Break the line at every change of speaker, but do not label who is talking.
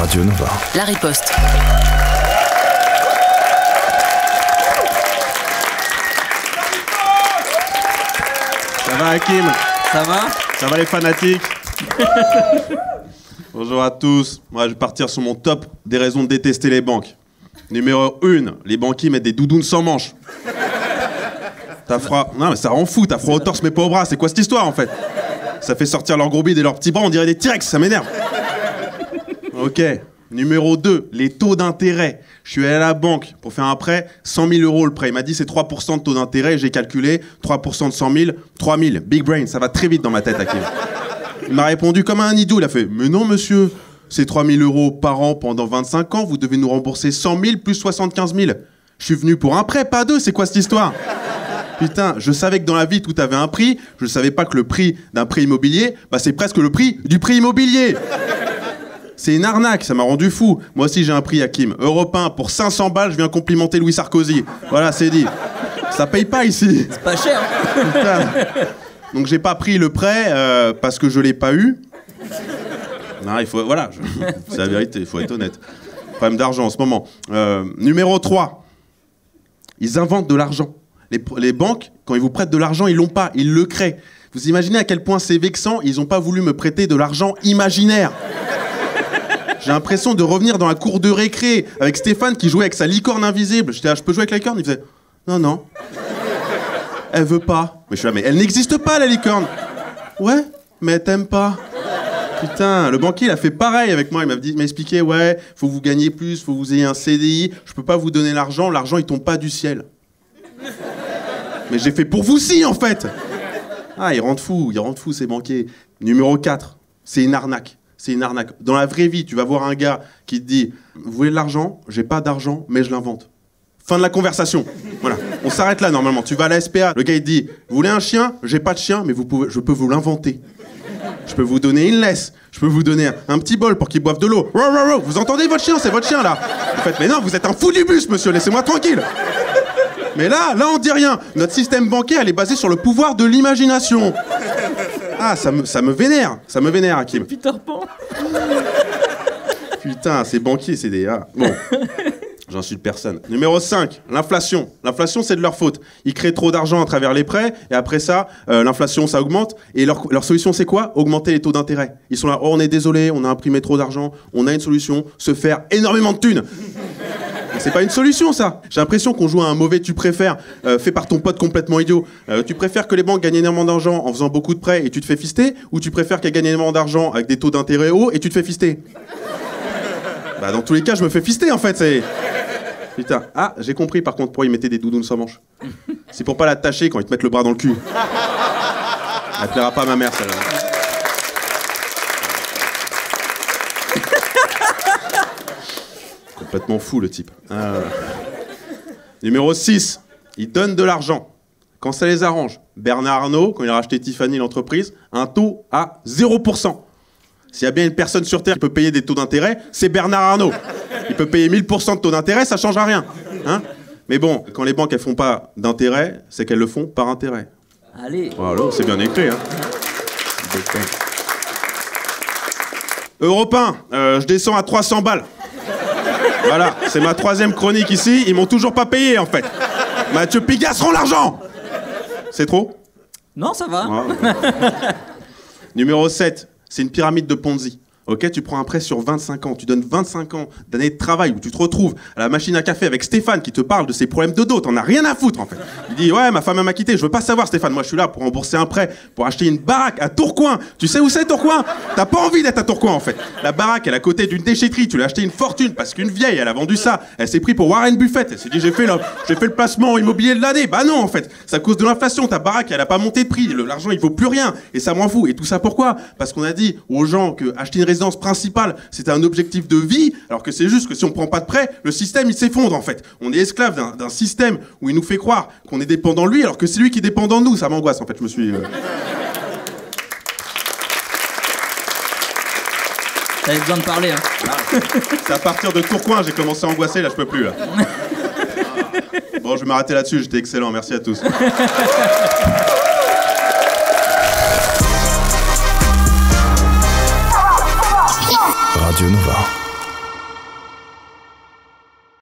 Radio Nova.
La riposte.
Ça va Hakim?
Ça va?
Ça va les fanatiques? Bonjour à tous. Moi je vais partir sur mon top des raisons de détester les banques. Numéro 1, les banquiers mettent des doudounes sans manches. T'as froid. Non mais ça rend fou, t'as froid au torse mais pas au bras. C'est quoi cette histoire en fait? Ça fait sortir leurs gros bides et leurs petits bras, on dirait des T-Rex, ça m'énerve. Ok. Numéro 2, les taux d'intérêt. Je suis allé à la banque pour faire un prêt, 100 000 euros le prêt. Il m'a dit c'est 3% de taux d'intérêt, j'ai calculé, 3% de 100 000, 3 000. Big brain, ça va très vite dans ma tête, Hakim. Il m'a répondu comme un idiot, il a fait « Mais non monsieur, c'est 3 000 euros par an pendant 25 ans, vous devez nous rembourser 100 000 plus 75 000. Je suis venu pour un prêt, pas deux, c'est quoi cette histoire ?» Putain, je savais que dans la vie tout avait un prix, je savais pas que le prix d'un prêt immobilier, bah c'est presque le prix du prix immobilier. C'est une arnaque, ça m'a rendu fou. Moi aussi j'ai un prix, Hakim. Europe 1, pour 500 balles, je viens complimenter Louis Sarkozy. Voilà, c'est dit. Ça paye pas ici.
C'est pas cher.
Putain. Donc j'ai pas pris le prêt parce que je l'ai pas eu. Non, il faut... Voilà, c'est la vérité, il faut être honnête. Problème d'argent en ce moment. Numéro 3. Ils inventent de l'argent. Les banques, quand ils vous prêtent de l'argent, ils l'ont pas, ils le créent. Vous imaginez à quel point c'est vexant, ils ont pas voulu me prêter de l'argent imaginaire. J'ai l'impression de revenir dans la cour de récré avec Stéphane qui jouait avec sa licorne invisible. J'étais là, je peux jouer avec la licorne? Il faisait, non. Elle veut pas. Mais je suis là, mais elle n'existe pas la licorne. Ouais, mais elle t'aime pas. Putain, le banquier il a fait pareil avec moi. Il m'a expliqué, ouais, faut que vous gagnez plus, faut que vous ayez un CDI. Je peux pas vous donner l'argent il tombe pas du ciel. Mais j'ai fait pour vous si en fait. Ah, ils rendent fous ces banquiers. Numéro 4, c'est une arnaque. C'est une arnaque. Dans la vraie vie, tu vas voir un gars qui te dit « Vous voulez de l'argent? J'ai pas d'argent, mais je l'invente. » Fin de la conversation. Voilà. On s'arrête là, normalement. Tu vas à la SPA, le gars, il te dit « Vous voulez un chien? J'ai pas de chien, mais je peux vous l'inventer. Je peux vous donner une laisse. Je peux vous donner un petit bol pour qu'il boive de l'eau. Vous entendez votre chien? C'est votre chien, là. Vous faites « Mais non, vous êtes un fou du bus, monsieur. Laissez-moi tranquille. » Mais là, on dit rien. Notre système bancaire, il est basé sur le pouvoir de l'imagination. Ah, ça me vénère. Ça me vénère, Hakim.
Peter Pan.
Putain, ces banquiers, c'est des... Ah, bon, j'insulte personne. Numéro 5, l'inflation. L'inflation, c'est de leur faute. Ils créent trop d'argent à travers les prêts, et après ça, l'inflation, ça augmente. Et leur solution, c'est quoi? Augmenter les taux d'intérêt. Ils sont là, oh, on est désolé, on a imprimé trop d'argent, on a une solution, se faire énormément de thunes. C'est pas une solution, ça. J'ai l'impression qu'on joue à un mauvais tu préfères, fait par ton pote complètement idiot. Tu préfères que les banques gagnent énormément d'argent en faisant beaucoup de prêts et tu te fais fister, ou tu préfères qu'elles gagnent énormément d'argent avec des taux d'intérêt hauts et tu te fais fister? Bah dans tous les cas, je me fais fister en fait, c'est... Putain. Ah, j'ai compris par contre pourquoi ils mettaient des doudounes sans manches. C'est pour pas la tâcher quand ils te mettent le bras dans le cul. Elle plaira pas à ma mère, celle-là. Complètement fou le type. Numéro 6, ils donnent de l'argent quand ça les arrange. Bernard Arnault, quand il a racheté Tiffany l'entreprise, un taux à 0%. S'il y a bien une personne sur Terre qui peut payer des taux d'intérêt, c'est Bernard Arnault. Il peut payer 1000% de taux d'intérêt, ça changera rien. Hein? Mais bon, quand les banques elles font pas d'intérêt, c'est qu'elles le font par intérêt.
Allez.
Voilà, c'est bien écrit. Hein. Europe 1, je descends à 300 balles. Voilà, c'est ma 3e chronique ici, ils m'ont toujours pas payé en fait. Mathieu Pigasse rend l'argent. C'est trop?
Non, ça va.
Ouais. Numéro 7, c'est une pyramide de Ponzi. Ok, tu prends un prêt sur 25 ans, tu donnes 25 ans d'années de travail où tu te retrouves à la machine à café avec Stéphane qui te parle de ses problèmes de dos, t'en as rien à foutre en fait. Il dit ouais, ma femme m'a quitté, je veux pas savoir Stéphane, moi je suis là pour rembourser un prêt, pour acheter une baraque à Tourcoing. Tu sais où c'est Tourcoing? T'as pas envie d'être à Tourcoing en fait. La baraque elle est à côté d'une déchetterie, tu l'as acheté une fortune parce qu'une vieille elle a vendu ça, elle s'est pris pour Warren Buffett, elle s'est dit j'ai fait le placement immobilier de l'année. Bah non en fait, c'est à cause de l'inflation, ta baraque elle a pas monté de prix, l'argent il vaut plus rien et ça m'en fout. Et tout ça pourquoi? Parce qu'on a dit aux gens que acheter une résidence principale c'était un objectif de vie, alors que c'est juste que si on prend pas de prêt, le système il s'effondre en fait. On est esclave d'un système où il nous fait croire qu'on est dépendant de lui, alors que c'est lui qui est dépendant de nous. Ça m'angoisse en fait, je me suis...
T'avais besoin de parler, hein.
C'est à partir de Tourcoing, j'ai commencé à angoisser, là je peux plus là. Bon, je vais m'arrêter là-dessus, j'étais excellent, merci à tous.
Radio Nova.